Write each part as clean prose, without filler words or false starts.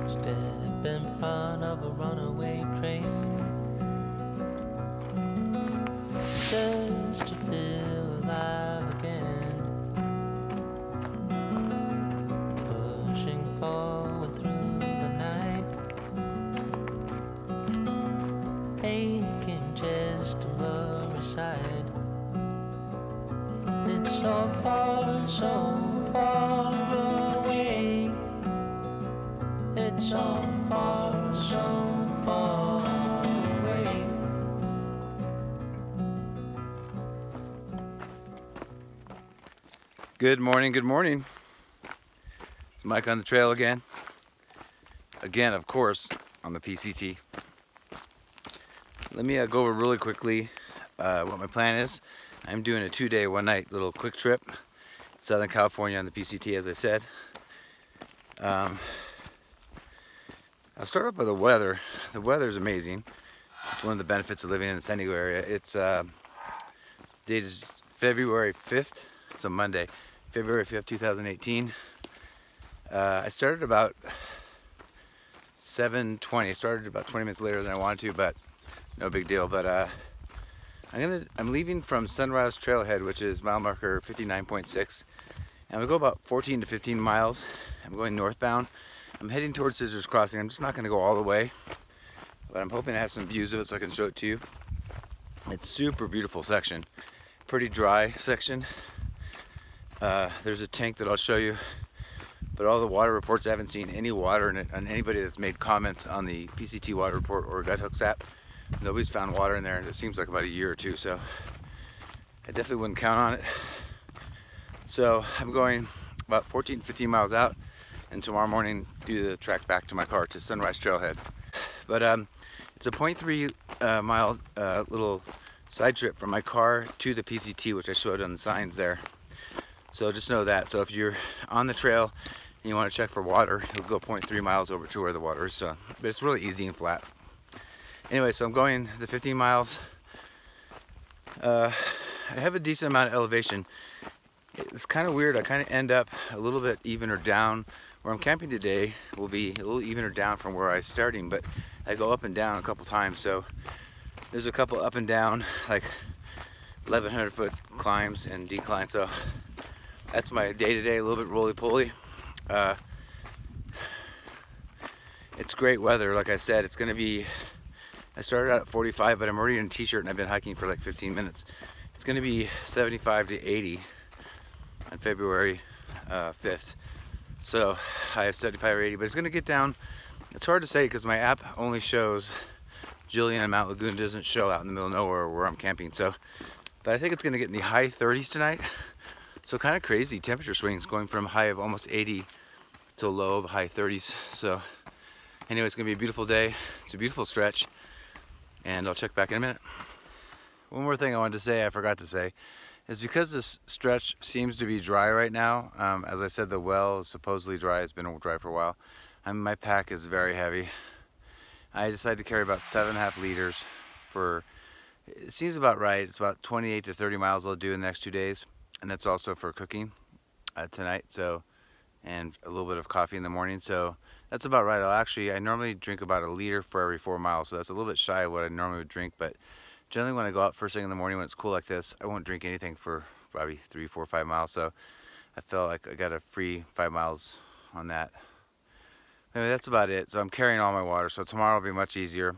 Step in front of a runaway train just to feel alive again, pushing forward through the night, aching just to lower aside. It's so far away. It's so far away. Good morning, good morning. It's Mike on the trail again. Again, of course, on the PCT. Let me go over really quickly what my plan is. I'm doing a 2-day, 1-night little quick trip. Southern California on the PCT, as I said. I'll start off by the weather. The weather is amazing. It's one of the benefits of living in the San Diego area. It's date is February 5th. It's a Monday, February 5th, 2018. I started about 7:20. I started about 20 minutes later than I wanted to, but no big deal. But I'm leaving from Sunrise Trailhead, which is mile marker 59.6. And we go about 14 to 15 miles. I'm going northbound. I'm heading towards Scissors Crossing. I'm just not going to go all the way, but I'm hoping to have some views of it so I can show it to you. It's super beautiful section, pretty dry section. There's a tank that I'll show you, but all the water reports, I haven't seen any water in it. And anybody that's made comments on the PCT water report or Gut Hooks app, nobody's found water in there, and it seems like about a year or two, so I definitely wouldn't count on it. So I'm going about 14 to 15 miles out, and tomorrow morning do the trek back to my car to Sunrise Trailhead. But it's a 0.3 mile little side trip from my car to the PCT, which I showed on the signs there. So just know that. So if you're on the trail and you want to check for water, you'll go 0.3 miles over to where the water is. So, but it's really easy and flat. Anyway, so I'm going the 15 miles. I have a decent amount of elevation. It's kind of weird. I kind of end up a little bit even or down. Where I'm camping today will be a little even or down from where I was starting, but I go up and down a couple times. So there's a couple up and down, like 1,100 foot climbs and declines. So that's my day-to-day, a little bit roly-poly. It's great weather. Like I said, it's going to be, I started out at 45, but I'm already in a t-shirt and I've been hiking for like 15 minutes. It's going to be 75 to 80 on February 5th. So I have 75 or 80, but it's going to get down. It's hard to say because my app only shows Jillian and Mount Lagoon. It doesn't show out in the middle of nowhere where I'm camping. So, but I think it's going to get in the high 30s tonight. So kind of crazy temperature swings, going from a high of almost 80 to a low of high 30s. So anyway, it's going to be a beautiful day. It's a beautiful stretch, and I'll check back in a minute. One more thing I wanted to say, I forgot to say, is because this stretch seems to be dry right now. As I said, the well is supposedly dry. It's been dry for a while. My pack is very heavy. I decided to carry about 7.5 liters for, it seems about right. It's about 28 to 30 miles I'll do in the next 2 days. And that's also for cooking tonight. So, and a little bit of coffee in the morning. So that's about right. I normally drink about 1 liter for every 4 miles. So that's a little bit shy of what I normally would drink. But generally when I go out first thing in the morning when it's cool like this, I won't drink anything for probably 3, 4, 5 miles. So I felt like I got a free 5 miles on that. Anyway, that's about it. So I'm carrying all my water. So tomorrow will be much easier.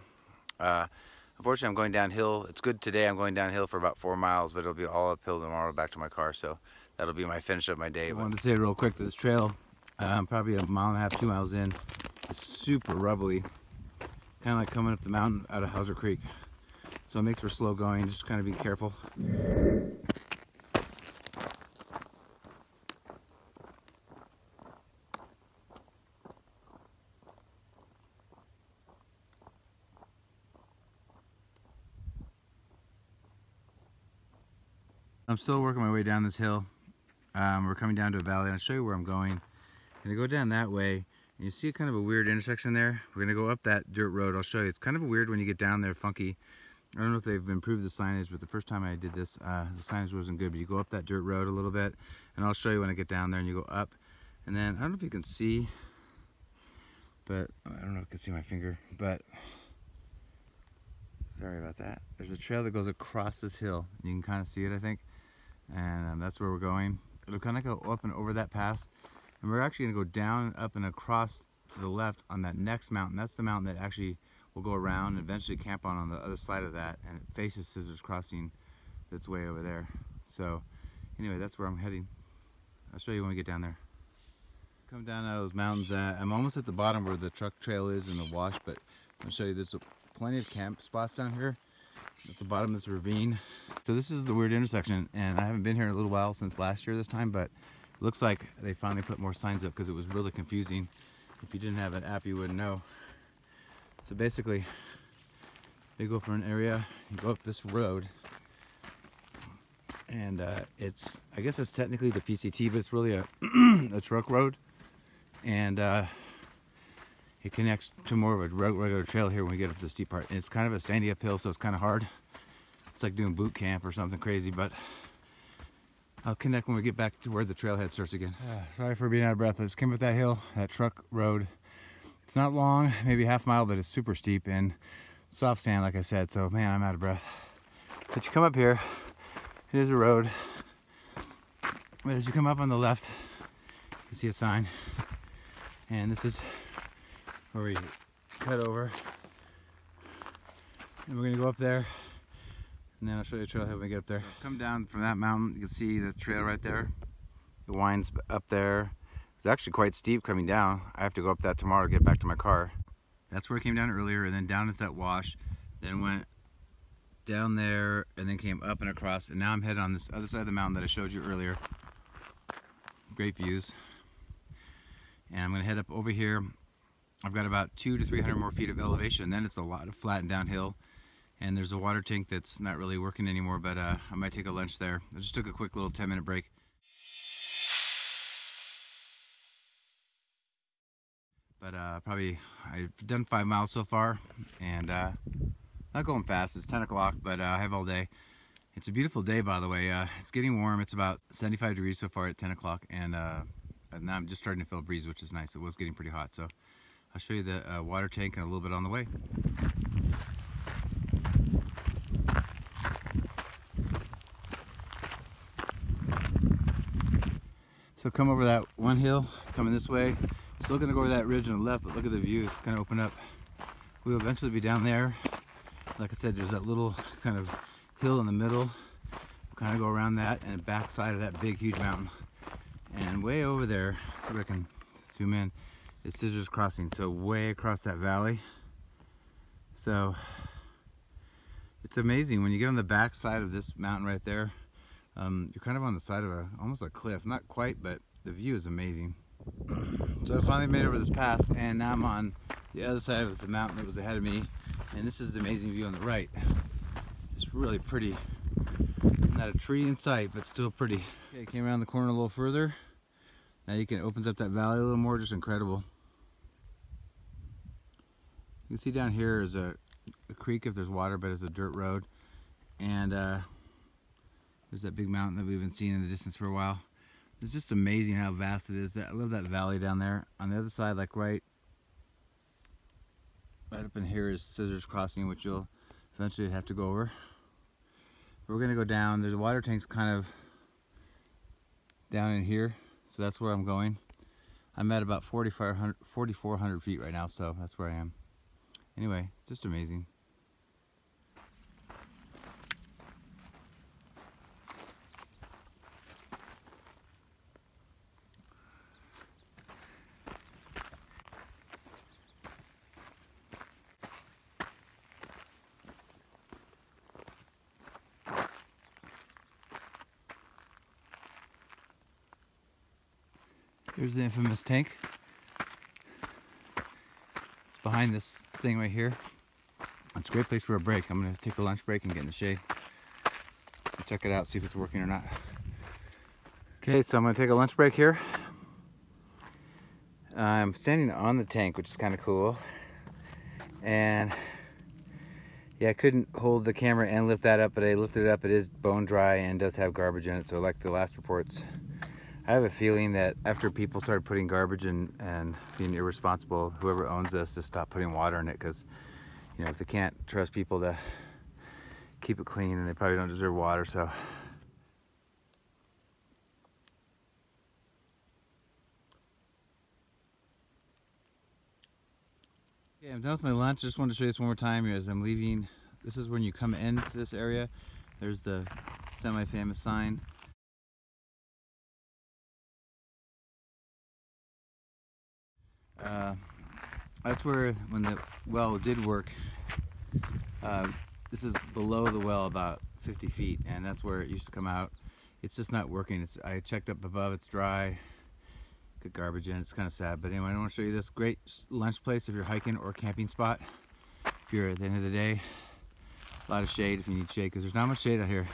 Unfortunately, I'm going downhill. It's good today. I'm going downhill for about 4 miles, but it'll be all uphill tomorrow back to my car. So that'll be my finish of my day. I wanted to say real quick, this trail, probably a mile and a half, 2 miles in, it's super rubbly. Kind of like coming up the mountain out of Hauser Creek. So it makes for slow going, just kind of be careful. I'm still working my way down this hill. We're coming down to a valley, and I'll show you where I'm going. I'm gonna go down that way, and you see kind of a weird intersection there. We're gonna go up that dirt road. I'll show you. It's kind of weird when you get down there, funky. I don't know if they've improved the signage, but the first time I did this, the signage wasn't good. But you go up that dirt road a little bit, and I'll show you when I get down there, and you go up. And then, I don't know if you can see, but I don't know if you can see my finger, but sorry about that. There's a trail that goes across this hill. You can kind of see it, I think. And that's where we're going. It'll kind of go up and over that pass. And we're actually gonna go down, up, and across to the left on that next mountain. That's the mountain that actually we'll go around and eventually camp on the other side of that. And it faces Scissors Crossing that's way over there. So anyway, that's where I'm heading. I'll show you when we get down there. Come down out of those mountains. I'm almost at the bottom where the truck trail is in the wash, but I'll show you there's plenty of camp spots down here at the bottom of this ravine. So this is the weird intersection, and I haven't been here in a little while, since last year this time, but it looks like they finally put more signs up because it was really confusing. If you didn't have an app, you wouldn't know. So basically, they go for an area, you go up this road, and I guess it's technically the PCT, but it's really a, a truck road. And it connects to more of a regular trail here when we get up to the steep part. And it's kind of a sandy uphill, so it's kind of hard. It's like doing boot camp or something crazy, but I'll connect when we get back to where the trailhead starts again. Sorry for being out of breath. I just came up that hill, that truck road. It's not long, maybe half mile, but it's super steep and soft sand, like I said. So man, I'm out of breath. But you come up here, it is a road. But as you come up on the left, you can see a sign. And this is where we cut over. And we're gonna go up there. And then I'll show you the trailhead when we get up there. So come down from that mountain, you can see the trail right there. It winds up there. It's actually quite steep coming down. I have to go up that tomorrow to get back to my car. That's where I came down earlier, and then down at that wash, then went down there, and then came up and across, and now I'm headed on this other side of the mountain that I showed you earlier. Great views. And I'm gonna head up over here. I've got about 200 to 300 more feet of elevation, and then it's a lot of flat and downhill. And there's a water tank that's not really working anymore, but I might take a lunch there. I just took a quick little 10-minute break. But probably, I've done 5 miles so far, and not going fast. It's 10 o'clock, but I have all day. It's a beautiful day, by the way. It's getting warm. It's about 75 degrees so far at 10 o'clock, and now I'm just starting to feel a breeze, which is nice. It was getting pretty hot, so I'll show you the water tank and a little bit on the way. So come over that one hill, coming this way. Still gonna go over that ridge on the left, but look at the view. It's gonna open up. We'll eventually be down there. Like I said, there's that little kind of hill in the middle. We'll kind of go around that and back side of that big, huge mountain. And way over there, see if I can zoom in, is Scissors Crossing. So way across that valley. So it's amazing when you get on the back side of this mountain right there. You're kind of on the side of almost a cliff, not quite, but the view is amazing. So I finally made it over this pass, and now I'm on the other side of the mountain that was ahead of me, and this is the amazing view on the right. It's really pretty. Not a tree in sight, but still pretty. Okay, came around the corner a little further. Now you can opens up that valley a little more, just incredible. You can see down here is a creek if there's water, but it's a dirt road, and there's that big mountain that we've been seeing in the distance for a while. It's just amazing how vast it is. I love that valley down there. On the other side, like right up in here is Scissors Crossing, which you'll eventually have to go over. We're gonna go down. There's a water tank's kind of down in here, so that's where I'm going. I'm at about 4,400 feet right now, so that's where I am. Anyway, just amazing. Here's the infamous tank. It's behind this thing right here. It's a great place for a break. I'm gonna take a lunch break and get in the shade. Check it out, see if it's working or not. Okay, so I'm gonna take a lunch break here. I'm standing on the tank, which is kind of cool. And yeah, I couldn't hold the camera and lift that up, but I lifted it up. It is bone dry and does have garbage in it, so like the last reports, I have a feeling that after people started putting garbage in and being irresponsible, whoever owns this just stop putting water in it, because you know, if they can't trust people to keep it clean, and they probably don't deserve water. So okay, I'm done with my lunch. Just wanted to show you this one more time as I'm leaving. This is when you come into this area. There's the semi-famous sign. That's where, when the well did work, this is below the well about 50 feet, and that's where it used to come out. It's just not working. I checked up above, it's dry, good garbage in, it's kind of sad. But anyway, I want to show you this great lunch place if you're hiking, or camping spot. If you're at the end of the day, a lot of shade if you need shade, because there's not much shade out here.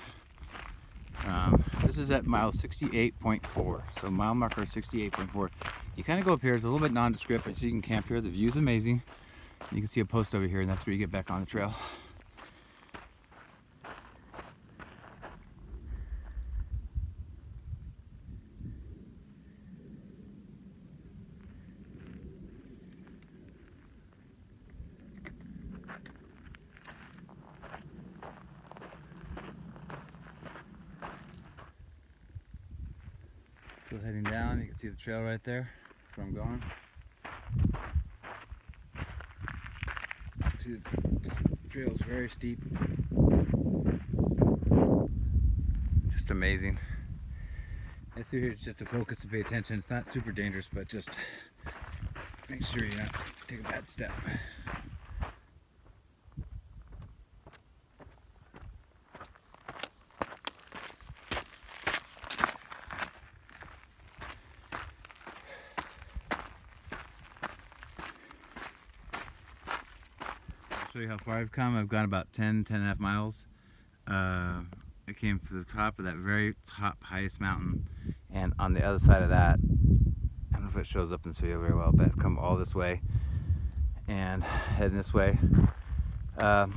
This is at mile 68.4, so mile marker 68.4. You kind of go up here, it's a little bit nondescript, but so you can camp here. The view's amazing. You can see a post over here, and that's where you get back on the trail. Still heading down, you can see the trail right there, that's where I'm going. You can see the trail's very steep. Just amazing. And through here, just to focus and pay attention. It's not super dangerous, but just make sure you don't take a bad step. Show you how far I've come. I've gone about 10.5 miles. I came to the top of that very highest mountain, and on the other side of that, I don't know if it shows up in this video very well, but I've come all this way and heading this way. I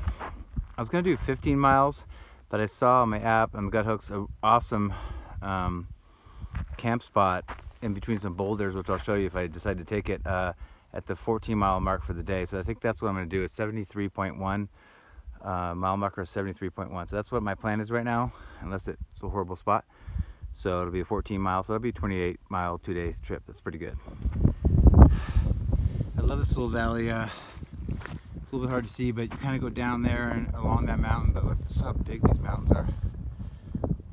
was going to do 15 miles, but I saw on my app on the Gut Hooks an awesome camp spot in between some boulders, which I'll show you if I decide to take it, at the 14-mile mark for the day. So I think that's what I'm going to do. It's 73.1, mile marker 73.1. So that's what my plan is right now, unless it's a horrible spot. So it'll be a 14 mile, so it'll be a 28-mile 2-day trip. That's pretty good. I love this little valley. It's a little bit hard to see, but you kind of go down there and along that mountain. But look how big these mountains are.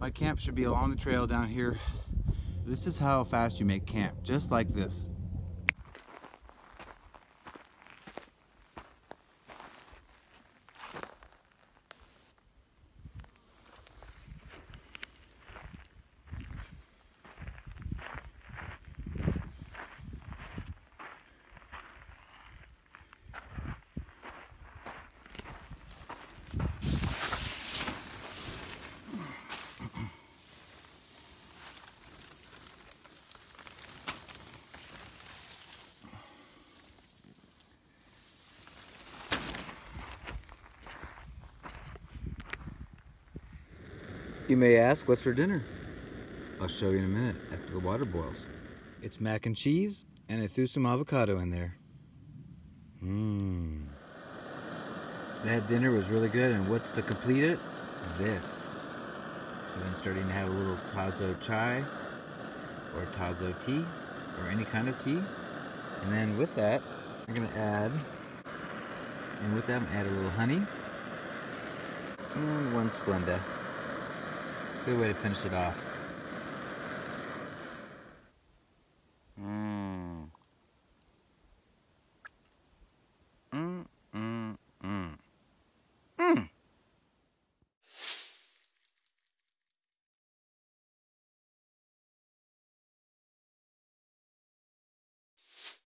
My camp should be along the trail down here. This is how fast you make camp, just like this. You may ask, what's for dinner? I'll show you in a minute after the water boils. It's mac and cheese, and I threw some avocado in there. That dinner was really good, and what's to complete it? This. And I'm starting to have a little Tazo chai, or Tazo tea, or any kind of tea. And then with that, I'm gonna add, a little honey, and 1 Splenda. Good way to finish it off.